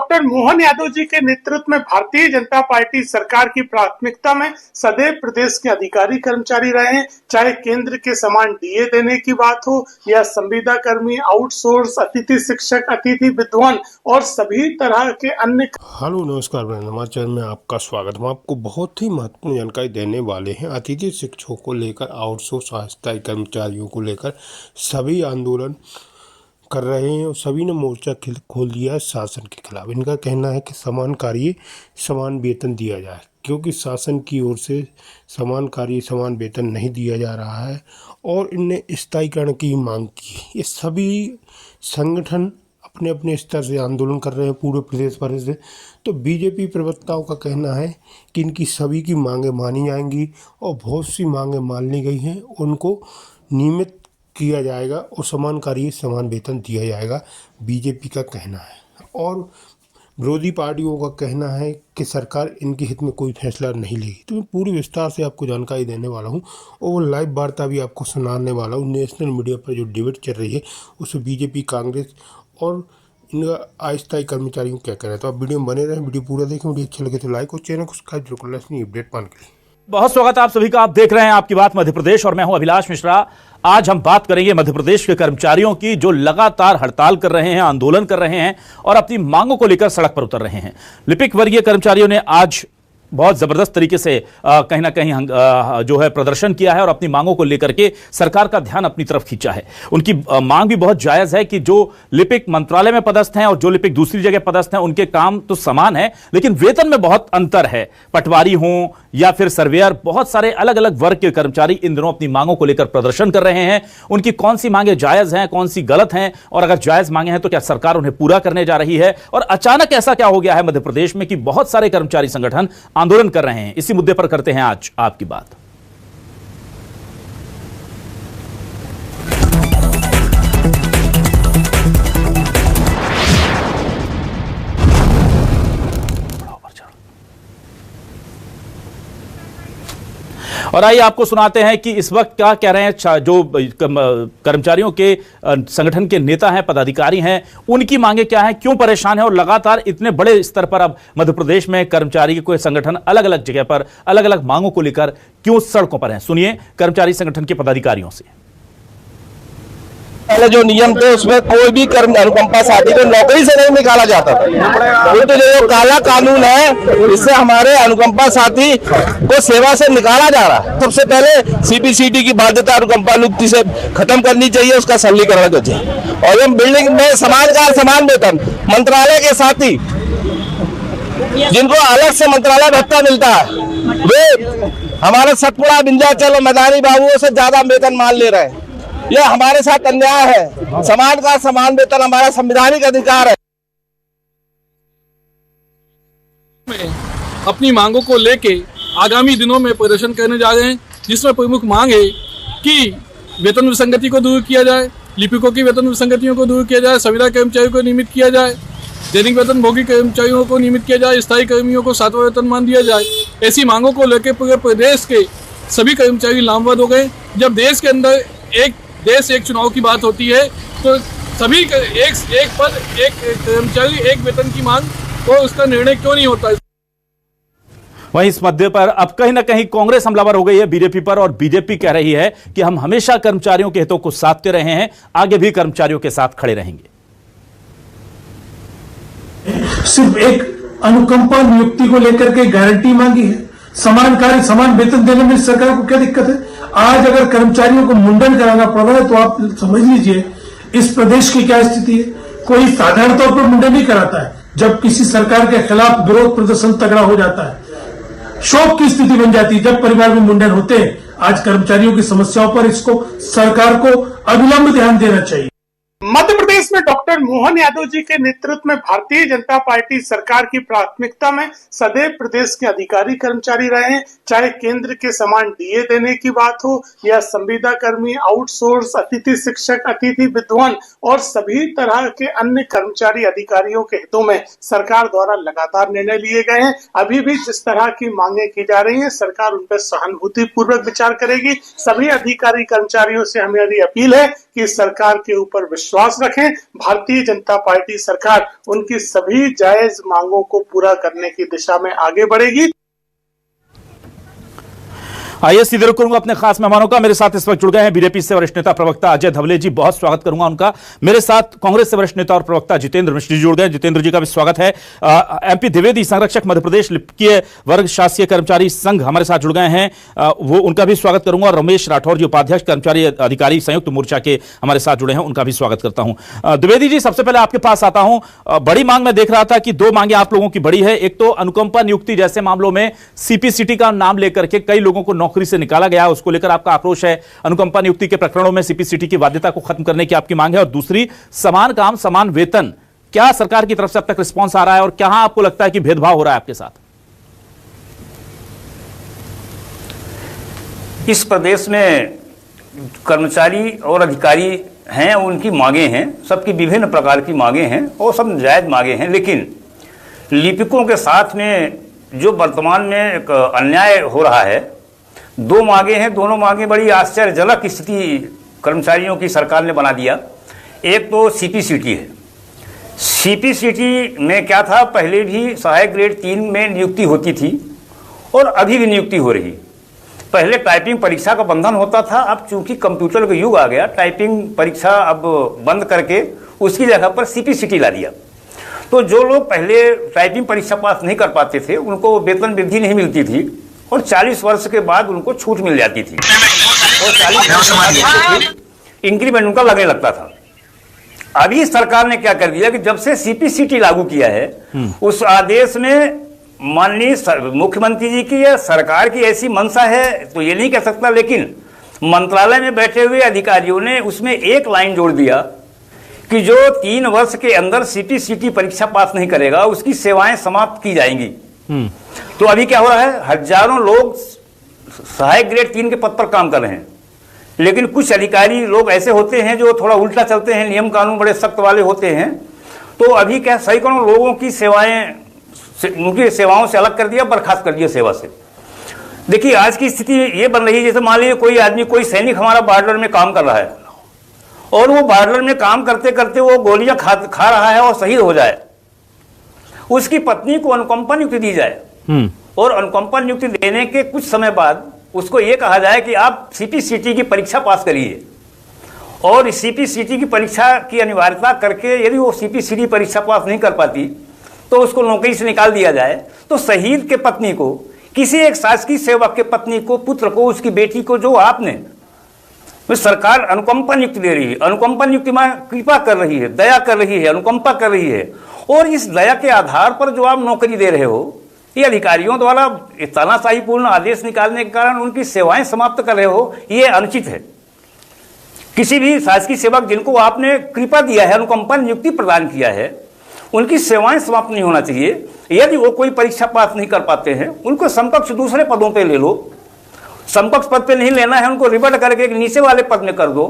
Doctor Mohan Yadav ji के नेतृत्व में भारतीय जनता पार्टी सरकार की प्राथमिकता में सदैव प्रदेश के अधिकारी कर्मचारी रहे हैं, चाहे केंद्र के समान डीए देने की बात हो या संविदा कर्मी, आउटसोर्स, अतिथि शिक्षक, अतिथि विद्वान और सभी तरह के अन्य। हेलो नमस्कार, समाचार में आपका स्वागत। हम आपको बहुत ही महत्वपूर्ण जानकारी देने वाले हैं। अतिथि शिक्षकों को लेकर, आउटसोर्स अस्थायी कर्मचारियों को लेकर सभी आंदोलन कर रहे हैं और सभी ने मोर्चा खोल दिया है शासन के खिलाफ। इनका कहना है कि समान कार्य समान वेतन दिया जाए, क्योंकि शासन की ओर से समान कार्य समान वेतन नहीं दिया जा रहा है और इनने स्थायीकरण की मांग की। ये सभी संगठन अपने अपने स्तर से आंदोलन कर रहे हैं पूरे प्रदेश भर से। तो बीजेपी प्रवक्ताओं का कहना है कि इनकी सभी की मांगें मानी जाएंगी और बहुत सी मांगें मान ली गई हैं, उनको नियमित किया जाएगा और समान कार्य समान वेतन दिया जाएगा, बीजेपी का कहना है। और विरोधी पार्टियों का कहना है कि सरकार इनके हित में कोई फैसला नहीं लेगी। तो मैं पूरी विस्तार से आपको जानकारी देने वाला हूं और वो लाइव वार्ता भी आपको सुनाने वाला हूं। नेशनल मीडिया पर जो डिबेट चल रही है उसमें बीजेपी, कांग्रेस और इनका अस्थायी कर्मचारियों क्या कह रहे हैं। तो आप वीडियो में बने रहें, वीडियो पूरा देखें। वीडियो अच्छा लगे तो लाइक और चैनल को सब्सक्राइब जरूर कर लें अपडेट पाने के लिए। बहुत स्वागत है आप सभी का। आप देख रहे हैं आपकी बात मध्य प्रदेश और मैं हूं अभिलाष मिश्रा। आज हम बात करेंगे मध्य प्रदेश के कर्मचारियों की जो लगातार हड़ताल कर रहे हैं, आंदोलन कर रहे हैं और अपनी मांगों को लेकर सड़क पर उतर रहे हैं। लिपिक वर्गीय कर्मचारियों ने आज बहुत जबरदस्त तरीके से कहीं ना कहीं जो है प्रदर्शन किया है और अपनी मांगों को लेकर के सरकार का ध्यान अपनी तरफ खींचा है। उनकी मांग भी बहुत जायज है कि जो लिपिक मंत्रालय में पदस्थ हैं और जो लिपिक दूसरी जगह पदस्थ हैं, उनके काम तो समान है लेकिन वेतन में बहुत अंतर है। पटवारी हों या फिर सर्वेयर, बहुत सारे अलग अलग वर्ग के कर्मचारी इन दिनों अपनी मांगों को लेकर प्रदर्शन कर रहे हैं। उनकी कौन सी मांगे जायज हैं, कौन सी गलत हैं, और अगर जायज मांगे हैं तो क्या सरकार उन्हें पूरा करने जा रही है। और अचानक ऐसा क्या हो गया है मध्य प्रदेश में कि बहुत सारे कर्मचारी संगठन आंदोलन कर रहे हैं। इसी मुद्दे पर करते हैं आज आपकी बात। और आइए आपको सुनाते हैं कि इस वक्त क्या कह रहे हैं जो कर्मचारियों के संगठन के नेता हैं, पदाधिकारी हैं, उनकी मांगे क्या हैं, क्यों परेशान हैं और लगातार इतने बड़े स्तर पर अब मध्य प्रदेश में कर्मचारी के संगठन अलग अलग जगह पर अलग अलग मांगों को लेकर क्यों सड़कों पर हैं। सुनिए कर्मचारी संगठन के पदाधिकारियों से। पहले जो नियम थे उसमें कोई भी कर्म अनुकंपा साथी को नौकरी से नहीं निकाला जाता था। तो जो काला कानून है इससे हमारे अनुकंपा साथी को सेवा से निकाला जा रहा है। सबसे पहले सीपीसीटी की बाध्यता अनुकंपा नियुक्ति से खत्म करनी चाहिए, उसका सरलीकरण करना चाहिए। और हम बिल्डिंग में समान का समान वेतन, मंत्रालय के साथी जिनको अलग से मंत्रालय भत्ता मिलता है वे हमारे सतपुड़ा, विंध्याचल और मैदानी बाबुओं से ज्यादा वेतन मान ले रहे हैं। यह हमारे साथ अन्याय है। समान का समान वेतन हमारा संवैधानिक अधिकार है। अपनी मांगों को लेके आगामी दिनों में प्रदर्शन करने जा रहे हैं, जिसमें प्रमुख मांग है कि वेतन विसंगति को दूर किया जाए, लिपिकों की वेतन विसंगतियों को दूर किया जाए, संविदा कर्मचारियों को नियमित किया जाए, दैनिक वेतन भोगी कर्मचारियों को नियमित किया जाए, स्थायी कर्मियों को 7वां वेतनमान दिया जाए। ऐसी मांगों को लेकर पूरे प्रदेश के सभी कर्मचारी लामबंद हो गए। जब देश के अंदर एक देश एक चुनाव की बात होती है तो सभी एक पद, एक कर्मचारी, एक वेतन की मांग, तो उसका निर्णय क्यों नहीं होता है। वहीं इस मुद्दे पर अब कहीं ना कहीं कांग्रेस हमलावर हो गई है बीजेपी पर और बीजेपी कह रही है कि हम हमेशा कर्मचारियों के हितों को साधते रहे हैं, आगे भी कर्मचारियों के साथ खड़े रहेंगे। सिर्फ एक अनुकंपा नियुक्ति को लेकर के गारंटी मांगी है, समान कार्य समान वेतन देने में सरकार को क्या दिक्कत है। आज अगर कर्मचारियों को मुंडन कराना पड़ रहा है तो आप समझ लीजिए इस प्रदेश की क्या स्थिति है। कोई साधारण तौर पर मुंडन नहीं कराता है, जब किसी सरकार के खिलाफ विरोध प्रदर्शन तगड़ा हो जाता है, शोक की स्थिति बन जाती है, जब परिवार में मुंडन होते हैं। आज कर्मचारियों की समस्याओं पर इसको सरकार को अविलंब ध्यान देना चाहिए। मध्य प्रदेश में डॉक्टर मोहन यादव जी के नेतृत्व में भारतीय जनता पार्टी सरकार की प्राथमिकता में सदैव प्रदेश के अधिकारी कर्मचारी रहे हैं, चाहे केंद्र के समान डीए देने की बात हो या संविदा कर्मी, आउटसोर्स, अतिथि शिक्षक, अतिथि विद्वान और सभी तरह के अन्य कर्मचारी अधिकारियों के हितों में सरकार द्वारा लगातार निर्णय लिए गए हैं। अभी भी जिस तरह की मांगे की जा रही हैं, सरकार उन पर सहानुभूति पूर्वक विचार करेगी। सभी अधिकारी कर्मचारियों से हमारी अपील है कि सरकार के ऊपर विश्वास विश्वास रखें, भारतीय जनता पार्टी सरकार उनकी सभी जायज मांगों को पूरा करने की दिशा में आगे बढ़ेगी। आइए सीधे रुक करूंगा अपने खास मेहमानों का। मेरे साथ इस वक्त जुड़ गए हैं बीजेपी से वरिष्ठ नेता प्रवक्ता अजय धवले जी, बहुत स्वागत करूंगा उनका। मेरे साथ कांग्रेस से वरिष्ठ नेता और प्रवक्ता जितेंद्र मिश्र जी जुड़ गए। जितेंद्र जी का भी स्वागत है। एमपी द्विवेदी, संरक्षक मध्य प्रदेश लिपिकीय वर्ग शासकीय कर्मचारी संघ हमारे साथ जुड़ गए हैं, वो उनका भी स्वागत करूंगा। और रमेश राठौर जी, उपाध्यक्ष कर्मचारी अधिकारी संयुक्त मोर्चा के हमारे साथ जुड़े हैं, उनका भी स्वागत करता हूं। द्विवेदी जी, सबसे पहले आपके पास आता हूं। बड़ी मांग मैं देख रहा था कि दो मांगे आप लोगों की बड़ी है। एक तो अनुकंपा नियुक्ति जैसे मामलों में सीपीसीटी का नाम लेकर के कई लोगों को नौकरी से निकाला गया, उसको लेकर आपका आक्रोश है। अनुकंपा नियुक्ति के प्रकरणों में सीपीसीटी की बाध्यता को खत्म करने की आपकी मांग है। और दूसरी, समान काम समान वेतन। क्या सरकार की तरफ से अब तक रिस्पांस आ रहा है और क्या आपको लगता है कि भेदभाव हो रहा है आपके साथ? इस प्रदेश में कर्मचारी और अधिकारी हैं, उनकी मांगे हैं, सबकी विभिन्न प्रकार की मांगे हैं और सब जायज मांगे हैं। लेकिन लिपिकों के साथ में जो वर्तमान में एक अन्याय हो रहा है, दो मांगे हैं, दोनों मांगे बड़ी आश्चर्यजनक स्थिति कर्मचारियों की सरकार ने बना दिया। एक तो सीपीसीटी है। सीपीसीटी में क्या था, पहले भी सहायक ग्रेड 3 में नियुक्ति होती थी और अभी भी नियुक्ति हो रही। पहले टाइपिंग परीक्षा का बंधन होता था, अब चूंकि कंप्यूटर का युग आ गया, टाइपिंग परीक्षा अब बंद करके उसकी जगह पर सीपीसीटी ला दिया। तो जो लोग पहले टाइपिंग परीक्षा पास नहीं कर पाते थे, उनको वेतन वृद्धि नहीं मिलती थी और 40 वर्ष के बाद उनको छूट मिल जाती थी और 40 वर्ष के बाद इंक्रीमेंट उनका लगने लगता था। अभी सरकार ने क्या कर दिया कि जब से सीपीसीटी लागू किया है, उस आदेश में माननीय मुख्यमंत्री जी की या सरकार की ऐसी मंशा है तो ये नहीं कह सकता, लेकिन मंत्रालय में बैठे हुए अधिकारियों ने उसमें एक लाइन जोड़ दिया कि जो 3 वर्ष के अंदर सीपीसीटी परीक्षा पास नहीं करेगा उसकी सेवाएं समाप्त की जाएंगी। तो अभी क्या हो रहा है, हजारों लोग सहायक ग्रेड 3 के पद पर काम कर रहे हैं, लेकिन कुछ अधिकारी लोग ऐसे होते हैं जो थोड़ा उल्टा चलते हैं, नियम कानून बड़े सख्त वाले होते हैं। तो अभी क्या सैकड़ों लोगों की सेवाएं, उनकी सेवाओं से अलग कर दिया, बर्खास्त कर दिया सेवा से। देखिए आज की स्थिति ये बन रही है, जैसे मान लीजिए कोई आदमी, कोई सैनिक हमारा बॉर्डर में काम कर रहा है और वो बॉर्डर में काम करते करते वो गोलियां खा रहा है और शहीद हो जाए, उसकी पत्नी को अनुकंपा नियुक्ति दी जाए और अनुकंपा नियुक्ति देने के कुछ समय बाद उसको ये कहा जाए कि आप सीपीसीटी की परीक्षा पास करिए, और सीपीसीटी की परीक्षा की अनिवार्यता करके यदि वो सीपीसीटी परीक्षा पास नहीं कर पाती तो उसको नौकरी से निकाल दिया जाए। तो शहीद के पत्नी को, किसी एक शासकीय सेवक के पत्नी को, पुत्र को, उसकी बेटी को जो आपने सरकार अनुकंपा नियुक्ति दे रही है, अनुकंपा नियुक्ति में कृपा कर रही है, दया कर रही है, अनुकंपा कर रही है, और इस दया के आधार पर जो आप नौकरी दे रहे हो, ये अधिकारियों द्वारा तानाशाहीपूर्ण आदेश निकालने के कारण उनकी सेवाएं समाप्त कर रहे हो, ये अनुचित है। किसी भी शासकीय सेवक जिनको आपने कृपा दिया है, अनुकंपा नियुक्ति प्रदान किया है, उनकी सेवाएं समाप्त नहीं होना चाहिए। यदि वो कोई परीक्षा पास नहीं कर पाते हैं, उनको समकक्ष दूसरे पदों पे ले लो, समकक्ष पद पे नहीं लेना है उनको रिवर्ट करके नीचे वाले पद में कर दो,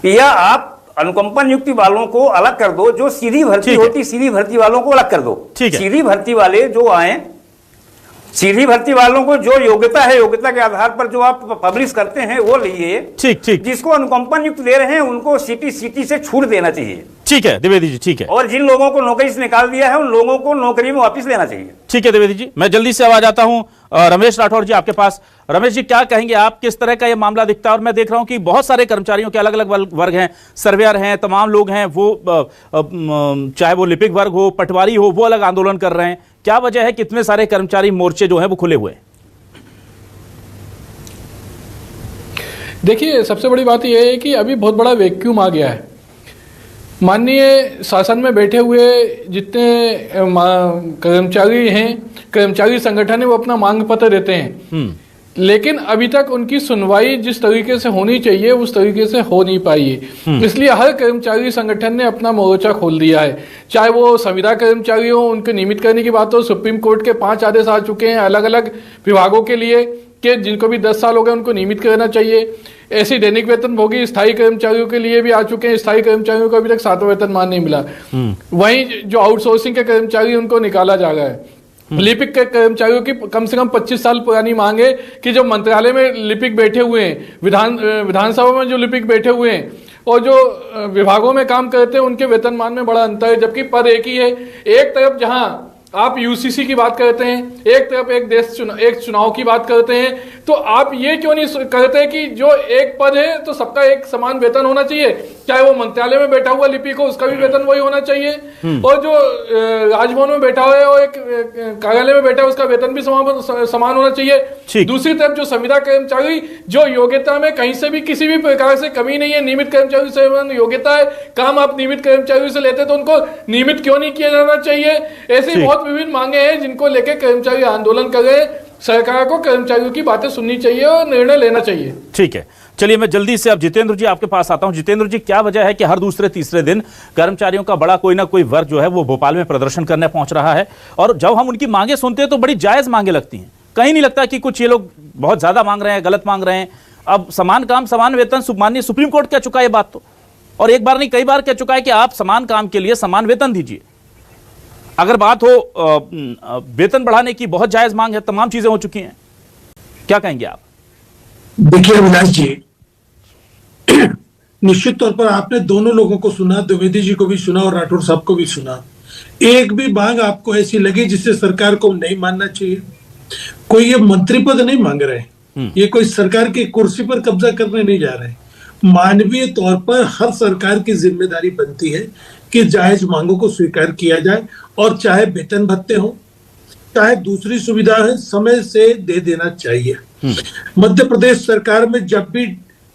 या आप अनुकंपा नियुक्ति वालों को अलग कर दो, जो सीधी भर्ती होती सीधी भर्ती वालों को अलग कर दो। सीधी भर्ती वाले जो आए, सीधी भर्ती वालों को जो योग्यता है, योग्यता के आधार पर जो आप पब्लिश करते हैं वो लिए। ठीक। जिसको अनुकंपा नियुक्ति दे रहे हैं उनको सीपीसीटी से छूट देना चाहिए। ठीक है द्विवेदी जी, ठीक है। और जिन लोगों को नौकरी से निकाल दिया है उन लोगों को नौकरी में वापस लेना चाहिए। ठीक है द्विवेदी जी, मैं जल्दी से आवाज आता हूं रमेश राठौर जी आपके पास। रमेश जी, क्या कहेंगे आप, किस तरह का ये मामला दिखता है? और मैं देख रहा हूं कि बहुत सारे कर्मचारियों के अलग अलग वर्ग हैं, सर्वेयर हैं, तमाम लोग हैं, वो चाहे वो लिपिक वर्ग हो, पटवारी हो, वो अलग आंदोलन कर रहे हैं। क्या वजह है कि इतने सारे कर्मचारी मोर्चे जो हैं वो खुले हुए? देखिए, सबसे बड़ी बात यह है कि अभी बहुत बड़ा वैक्यूम आ गया है। माननीय शासन में बैठे हुए जितने कर्मचारी हैं, कर्मचारी संगठन है, वो अपना मांग पत्र देते हैं, लेकिन अभी तक उनकी सुनवाई जिस तरीके से होनी चाहिए उस तरीके से हो नहीं पाई है। इसलिए हर कर्मचारी संगठन ने अपना मोर्चा खोल दिया है। चाहे वो संविदा कर्मचारी हो, उनको नियमित करने की बात हो, सुप्रीम कोर्ट के 5 आदेश आ चुके हैं अलग अलग विभागों के लिए कि जिनको भी 10 साल हो गए उनको नियमित करना चाहिए। ऐसे दैनिक वेतन भोगी स्थायी कर्मचारियों के लिए भी आ चुके हैं। स्थायी कर्मचारियों को अभी तक 7वां वेतनमान नहीं मिला। वहीं जो आउटसोर्सिंग के कर्मचारी उनको निकाला जा रहा है। लिपिक के कर्मचारियों की कम से कम 25 साल पुरानी मांग है कि जो मंत्रालय में लिपिक बैठे हुए हैं, विधानसभा में जो लिपिक बैठे हुए हैं, और जो विभागों में काम करते हैं उनके वेतनमान में बड़ा अंतर है, जबकि पद एक ही है। एक तरफ जहां आप यूसीसी की बात करते हैं, एक तरफ एक चुनाव की बात करते हैं, तो आप ये क्यों नहीं करते कि जो एक पद है तो सबका एक समान वेतन होना चाहिए, चाहे वो मंत्रालय में बैठा हुआ लिपिक हो उसका भी वेतन वही होना चाहिए, और जो राजभवन में बैठा हुआ है और एक कार्यालय में बैठा है उसका वेतन भी समान होना चाहिए। दूसरी तरफ जो संविदा कर्मचारी जो योग्यता में कहीं से भी किसी भी प्रकार से कमी नहीं है, नियमित कर्मचारी से योग्यता है, काम आप नियमित कर्मचारियों से लेते तो उनको नियमित क्यों नहीं किया जाना चाहिए। ऐसी बहुत विभिन्न मांगे हैं जिनको लेकर कर्मचारी आंदोलन कर रहे हैं। सरकार को कर्मचारियों की बातें सुननी चाहिए और निर्णय लेना चाहिए। ठीक है, चलिए मैं जल्दी से अब जितेंद्र जी आपके पास आता हूं। जितेंद्र जी, क्या वजह है कि हर दूसरे तीसरे दिन कर्मचारियों का बड़ा कोई ना कोई वर्ग जो है वो भोपाल में प्रदर्शन करने पहुंच रहा है, और जब हम उनकी मांगे सुनते हैं तो बड़ी जायज मांगे लगती हैं, कहीं नहीं लगता कि कुछ ये लोग बहुत ज्यादा मांग रहे हैं, गलत मांग रहे हैं। अब समान काम समान वेतन, माननीय सुप्रीम कोर्ट कह चुका है बात तो, और एक बार नहीं कई बार कह चुका है कि आप समान काम के लिए समान वेतन दीजिए। अगर बात हो वेतन बढ़ाने की, बहुत जायज मांग है, तमाम चीजें हो चुकी हैं, क्या कहेंगे आप? देखिए अविनाश जी, निश्चित तौर पर आपने दोनों लोगों को सुना, द्विवेदी जी को भी सुना और राठौर साहब को भी सुना। एक भी मांग आपको ऐसी लगी जिससे सरकार को नहीं मानना चाहिए? कोई ये मंत्री पद नहीं मांग रहे, ये कोई सरकार की कुर्सी पर कब्जा करने नहीं जा रहे। मानवीय तौर पर हर सरकार की जिम्मेदारी बनती है कि जायज मांगों को स्वीकार किया जाए, और चाहे वेतन भत्ते हो चाहे दूसरी सुविधा है समय से दे देना चाहिए। मध्य प्रदेश सरकार में जब भी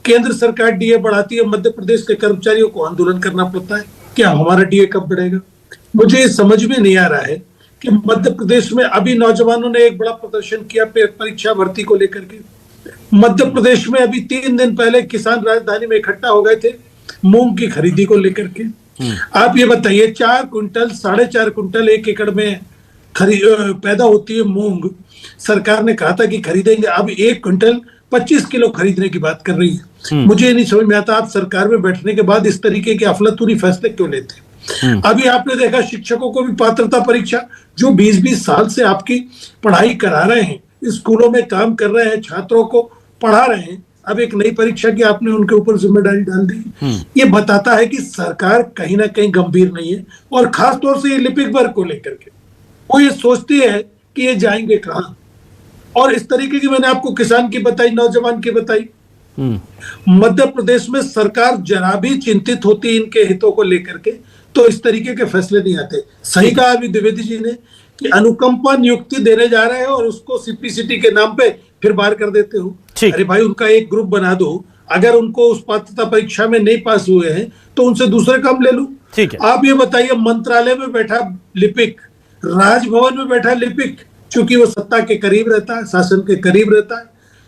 केंद्र सरकार डीए बढ़ाती है, मध्य प्रदेश के कर्मचारियों को आंदोलन करना पड़ता है। क्या हमारा डीए कब बढ़ेगा? मुझे ये समझ में नहीं आ रहा है कि मध्य प्रदेश में अभी नौजवानों ने एक बड़ा प्रदर्शन किया परीक्षा भर्ती को लेकर के। मध्य प्रदेश में अभी 3 दिन पहले किसान राजधानी में इकट्ठा हो गए थे मूंग की खरीदी को लेकर के। आप ये बताइए, 4 क्विंटल 4.5 क्विंटल 1 एकड़ में पैदा होती है मूंग, सरकार ने कहा था कि खरीदेंगे, अब 1 क्विंटल 25 किलो खरीदने की बात कर रही है। मुझे नहीं समझ में आता आप सरकार में बैठने के बाद इस तरीके के अफलातूनी फैसले क्यों लेते? अभी आपने देखा शिक्षकों को भी पात्रता परीक्षा, जो 20-20 साल से आपकी पढ़ाई करा रहे हैं, स्कूलों में काम कर रहे हैं, छात्रों को पढ़ा रहे हैं, अब एक नई परीक्षा की आपने उनके ऊपर जिम्मेदारी डाल दी। ये बताता है कि सरकार कहीं ना कहीं गंभीर नहीं है, और खास तौर से ये लिपिक वर्ग को लेकर के वो ये सोचती है कि ये जाएंगे कहां। और इस तरीके की मैंने आपको किसान की बताई, नौजवान की बताई। मध्य प्रदेश में सरकार जरा भी चिंतित होती इनके हितों को लेकर के तो इस तरीके के फैसले नहीं आते। सही कहा अभी द्विवेदी जी ने कि अनुकंपा नियुक्ति देने जा रहे हैं और उसको सीपीसीटी के नाम पे फिर बाहर कर देते हो। अरे भाई, उनका एक ग्रुप बना दो, अगर उनको उस पात्रता परीक्षा में नहीं पास हुए हैं तो उनसे दूसरे काम ले लो। आप ये बताइए, मंत्रालय में बैठा लिपिक, राजभवन में बैठा लिपिक, चूंकि वो सत्ता के करीब रहता है, शासन के करीब रहता है,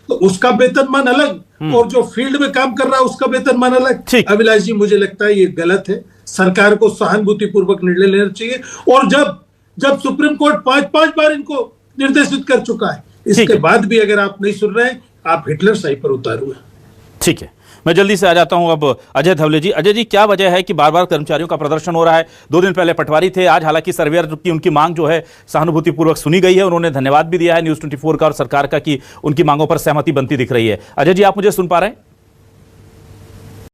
तो उसका वेतनमान अलग, और जो फील्ड में काम कर रहा है उसका वेतनमान अलग। अभिलाष जी, मुझे लगता है ये गलत है। सरकार को सहानुभूति पूर्वक निर्णय लेना चाहिए, और जब सुप्रीम कोर्ट 5 बार इनको निर्देशित कर चुका है, इसके बाद भी अगर आप नहीं सुन रहे हैं, आप हिटलर शाही पर उतारू हैं। ठीक है, मैं जल्दी से आ जाता हूं अब अजय धवले जी। अजय जी, क्या वजह है कि बार बार कर्मचारियों का प्रदर्शन हो रहा है? 2 दिन पहले पटवारी थे, आज हालांकि सर्वेयर की उनकी मांग जो है सहानुभूतिपूर्वक सुनी गई है, उन्होंने धन्यवाद भी दिया है न्यूज़ 24 का और सरकार का कि उनकी मांगों पर सहमति बनती दिख रही है। अजय जी, आप मुझे सुन पा रहे हैं?